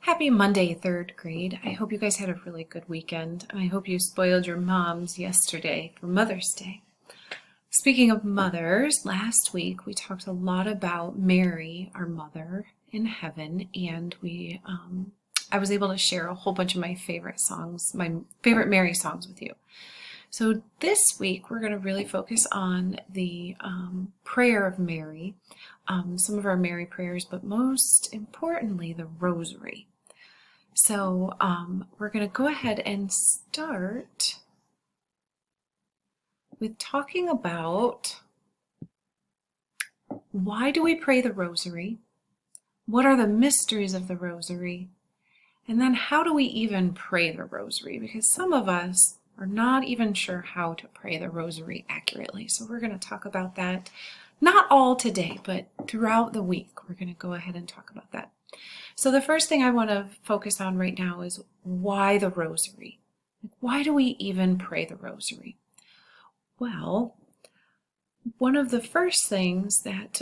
Happy Monday, third grade. I hope you guys had a really good weekend, and I hope you spoiled your moms yesterday for Mother's Day. Speaking of mothers, last week we talked a lot about Mary, our mother in heaven, and I was able to share a whole bunch of my favorite songs, my favorite Mary songs with you. So this week we're going to really focus on the prayer of Mary, some of our Mary prayers, but most importantly the Rosary. So we're going to go ahead and start with talking about why do we pray the Rosary? What are the mysteries of the Rosary? And then how do we even pray the Rosary? Because some of us are not even sure how to pray the Rosary accurately. So we're going to talk about that, not all today, but throughout the week. We're going to go ahead and talk about that. So the first thing I want to focus on right now is why the Rosary? Why do we even pray the Rosary? Well, one of the first things that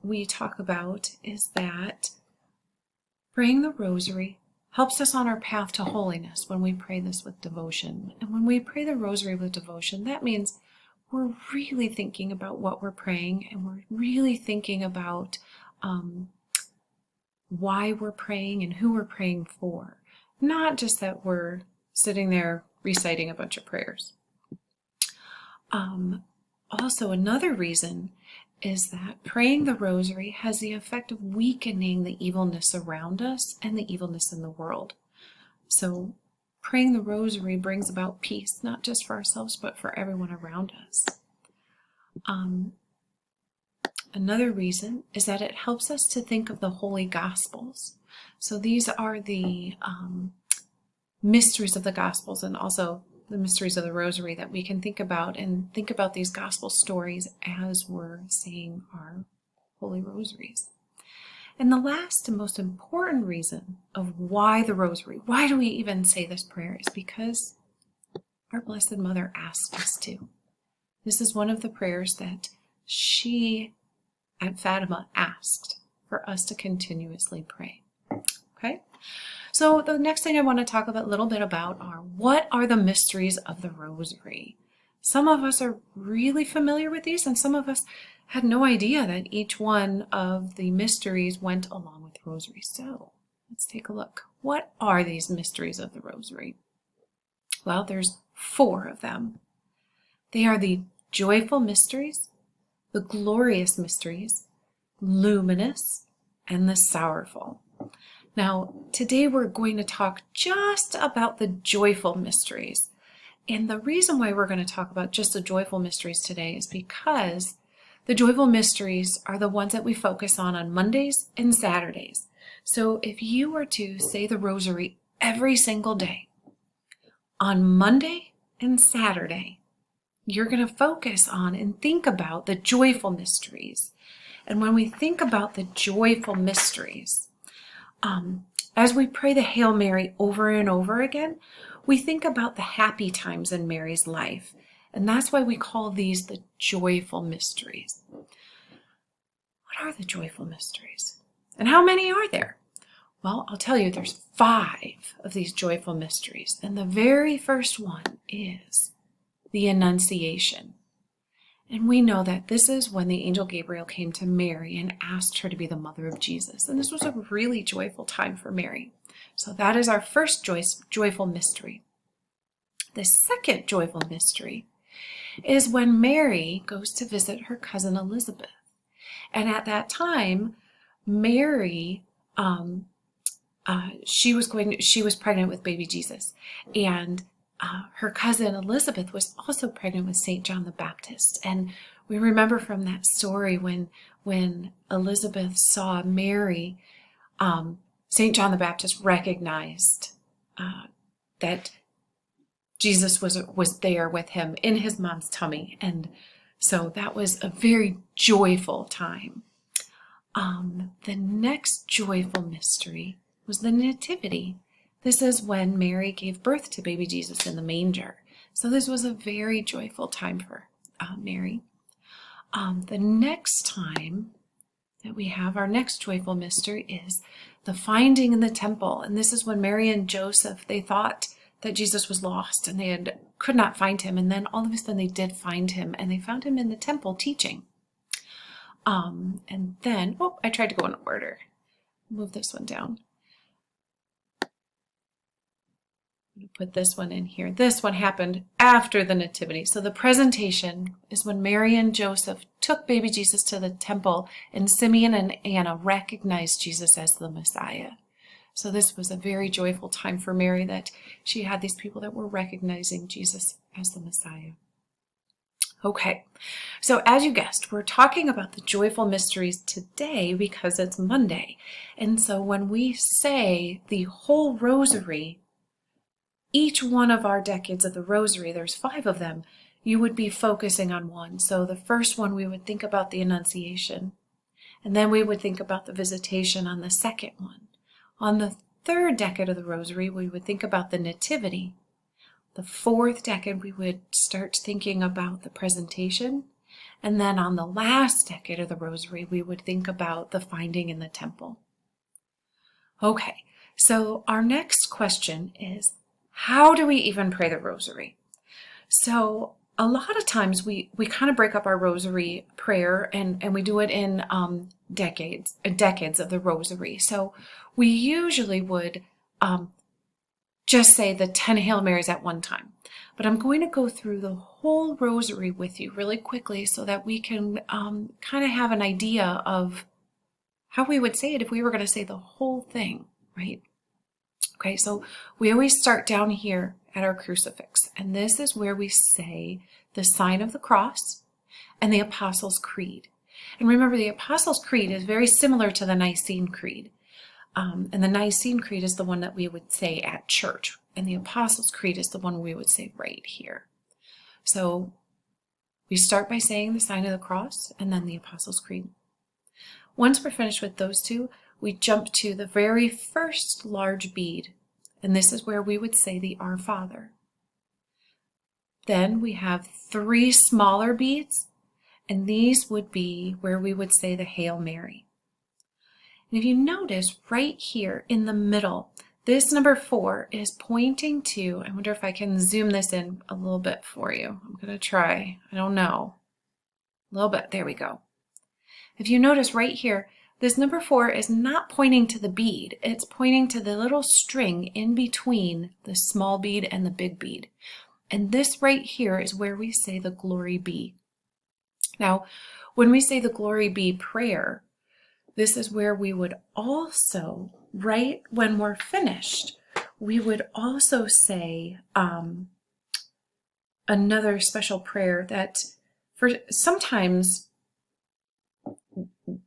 we talk about is that praying the Rosary helps us on our path to holiness when we pray this with devotion. And when we pray the Rosary with devotion, that means we're really thinking about what we're praying, and we're really thinking about why we're praying and who we're praying for. Not just that we're sitting there reciting a bunch of prayers. Also, another reason is that praying the Rosary has the effect of weakening the evilness around us and the evilness in the world. So praying the Rosary brings about peace, not just for ourselves, but for everyone around us. Another reason is that it helps us to think of the Holy Gospels. So these are the mysteries of the Gospels, and also the mysteries of the Rosary that we can think about, and think about these Gospel stories as we're saying our Holy Rosaries. And the last and most important reason of why the Rosary, why do we even say this prayer, is because our Blessed Mother asked us to. This is one of the prayers that she at Fatima asked for us to continuously pray. Okay? So the next thing I want to talk a little bit about are, what are the mysteries of the Rosary? Some of us are really familiar with these, and some of us had no idea that each one of the mysteries went along with the Rosary. So let's take a look. What are these mysteries of the Rosary? Well, there's 4 of them. They are the joyful mysteries, the glorious mysteries, luminous, and the sorrowful. Now, today we're going to talk just about the joyful mysteries. And the reason why we're going to talk about just the joyful mysteries today is because the joyful mysteries are the ones that we focus on Mondays and Saturdays. So if you were to say the Rosary every single day, on Monday and Saturday, you're going to focus on and think about the joyful mysteries. And when we think about the joyful mysteries, as we pray the Hail Mary over and over again, we think about the happy times in Mary's life. And that's why we call these the joyful mysteries. What are the joyful mysteries? And how many are there? Well, I'll tell you, there's 5 of these joyful mysteries. And the very first one is the Annunciation. And we know that this is when the angel Gabriel came to Mary and asked her to be the mother of Jesus. And this was a really joyful time for Mary. So that is our first joyful mystery. The second joyful mystery is when Mary goes to visit her cousin Elizabeth. And at that time, Mary, she was pregnant with baby Jesus. And her cousin Elizabeth was also pregnant with St. John the Baptist. And we remember from that story when Elizabeth saw Mary, St. John the Baptist recognized that Jesus was there with him in his mom's tummy. And so that was a very joyful time. The next joyful mystery was the Nativity. This is when Mary gave birth to baby Jesus in the manger. So this was a very joyful time for Mary. The next time that we have our next joyful mystery is the finding in the temple. And this is when Mary and Joseph, they thought that Jesus was lost and they could not find him. And then all of a sudden they did find him, and they found him in the temple teaching. And then, I tried to go in order. Move this one down. Put this one in here. This one happened after the Nativity. So the presentation is when Mary and Joseph took baby Jesus to the temple, and Simeon and Anna recognized Jesus as the Messiah. So this was a very joyful time for Mary, that she had these people that were recognizing Jesus as the Messiah. Okay, so as you guessed, we're talking about the joyful mysteries today because it's Monday. And so when we say the whole Rosary, each one of our decades of the Rosary, there's 5 of them, you would be focusing on one. So the first one, we would think about the Annunciation. And then we would think about the Visitation on the second one. On the 3rd decade of the Rosary, we would think about the Nativity. The 4th decade, we would start thinking about the Presentation. And then on the last decade of the Rosary, we would think about the finding in the temple. Okay, so our next question is, how do we even pray the Rosary? So a lot of times we kind of break up our Rosary prayer and we do it in decades of the Rosary. So we usually would just say the 10 Hail Marys at one time. But I'm going to go through the whole Rosary with you really quickly so that we can kind of have an idea of how we would say it if we were going to say the whole thing, right? Okay, so we always start down here at our crucifix, and this is where we say the sign of the cross and the Apostles' Creed. And remember, the Apostles' Creed is very similar to the Nicene Creed. And the Nicene Creed is the one that we would say at church, and the Apostles' Creed is the one we would say right here. So we start by saying the sign of the cross and then the Apostles' Creed. Once we're finished with those two, we jump to the very first large bead, and this is where we would say the Our Father. Then we have 3 smaller beads, and these would be where we would say the Hail Mary. And if you notice right here in the middle, this number 4 is pointing to, I wonder if I can zoom this in a little bit for you. I'm going to try. I don't know. A little bit. There we go. If you notice right here, this number 4 is not pointing to the bead. It's pointing to the little string in between the small bead and the big bead. And this right here is where we say the Glory Be. Now, when we say the Glory Be prayer, this is where we would also, right when we're finished, we would also say another special prayer that for sometimes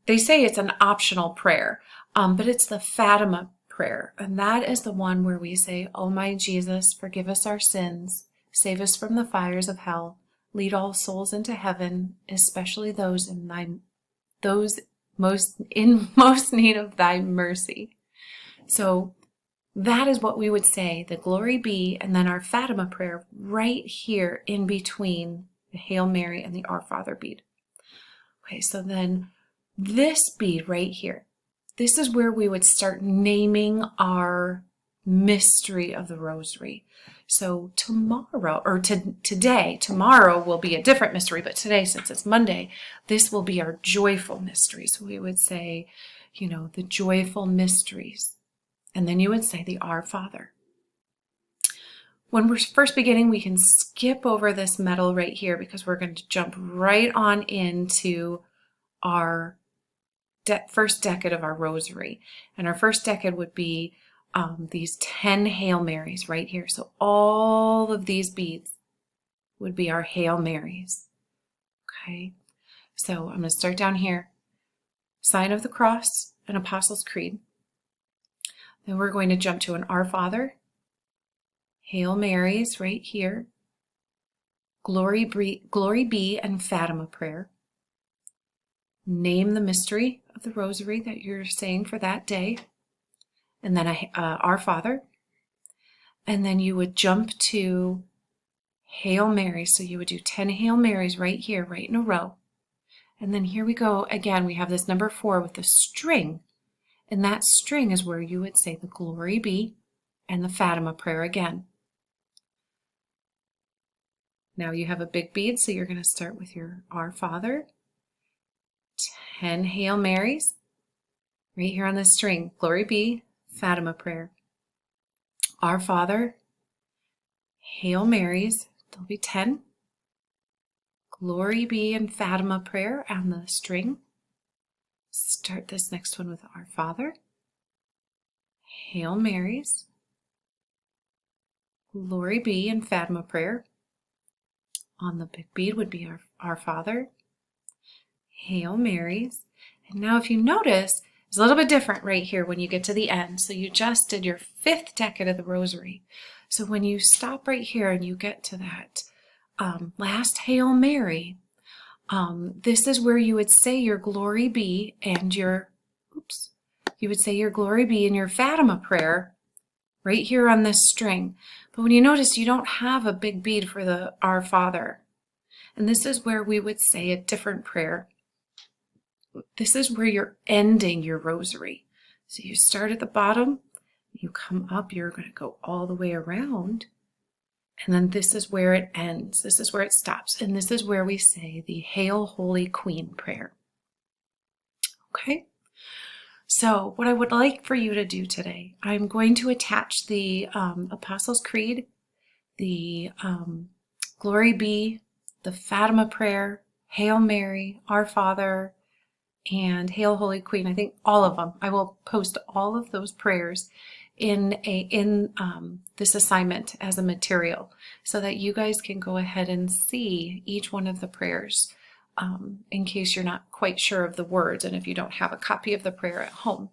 they say it's an optional prayer, but it's the Fatima prayer. And that is the one where we say, "O my Jesus, forgive us our sins, save us from the fires of hell, lead all souls into heaven, especially those most need of thy mercy." So that is what we would say, the Glory Be, and then our Fatima prayer right here in between the Hail Mary and the Our Father bead. Okay, so then this bead right here, this is where we would start naming our mystery of the Rosary. So tomorrow, or today, tomorrow will be a different mystery, but today, since it's Monday, this will be our joyful mystery. So we would say, the joyful mysteries. And then you would say the Our Father. When we're first beginning, we can skip over this medal right here because we're going to jump right on into our first decade of our Rosary. And our first decade would be these 10 Hail Marys right here. So all of these beads would be our Hail Marys. Okay, so I'm going to start down here. Sign of the Cross and Apostles' Creed. Then we're going to jump to an Our Father, Hail Marys right here, Glory Be and Fatima prayer. Name the mystery of the Rosary that you're saying for that day, and then Our Father, and then you would jump to Hail Mary. So you would do 10 Hail Marys right here, right in a row. And then here we go again. We have this number 4 with the string, And that string is where you would say the Glory Be and the Fatima prayer again. Now you have a big bead, so you're going to start with your Our Father, 10 Hail Marys, right here on this string, Glory Be, Fatima prayer. Our Father, Hail Marys, there'll be 10. Glory Be and Fatima prayer on the string. Start this next one with Our Father, Hail Marys, Glory Be and Fatima prayer. On the big bead would be our Father, Hail Marys. And now if you notice, it's a little bit different right here when you get to the end. So you just did your 5th decade of the Rosary. So when you stop right here and you get to that last Hail Mary, this is where you would say your Glory Be and your, you would say your Glory Be and your Fatima prayer right here on this string. But when you notice, you don't have a big bead for the Our Father. And this is where we would say a different prayer. This is where you're ending your rosary. So you start at the bottom, you come up, you're going to go all the way around, and then this is where it ends. This is where it stops. And this is where we say the Hail Holy Queen prayer. Okay? So what I would like for you to do today, I'm going to attach the Apostles' Creed, the Glory Be, the Fatima prayer, Hail Mary, Our Father, and Hail Holy Queen. I think all of them. I will post all of those prayers in this assignment as a material so that you guys can go ahead and see each one of the prayers in case you're not quite sure of the words and if you don't have a copy of the prayer at home.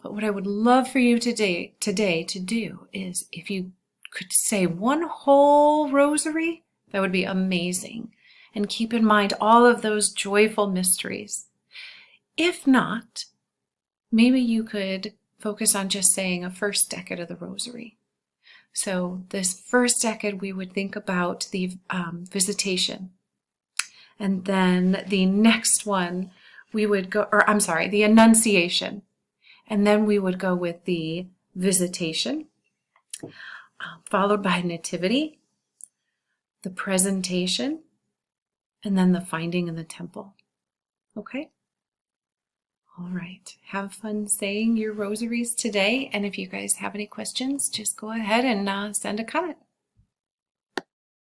But what I would love for you today to do is if you could say one whole rosary, that would be amazing. And keep in mind all of those joyful mysteries. If not, maybe you could focus on just saying a 1st decade of the rosary. So this 1st decade, we would think about the visitation. And then the next one, we would go, or I'm sorry, the Annunciation. And then we would go with the Visitation, followed by Nativity, the Presentation, and then the Finding in the Temple. Okay? All right. Have fun saying your rosaries today. And if you guys have any questions, just go ahead and send a comment.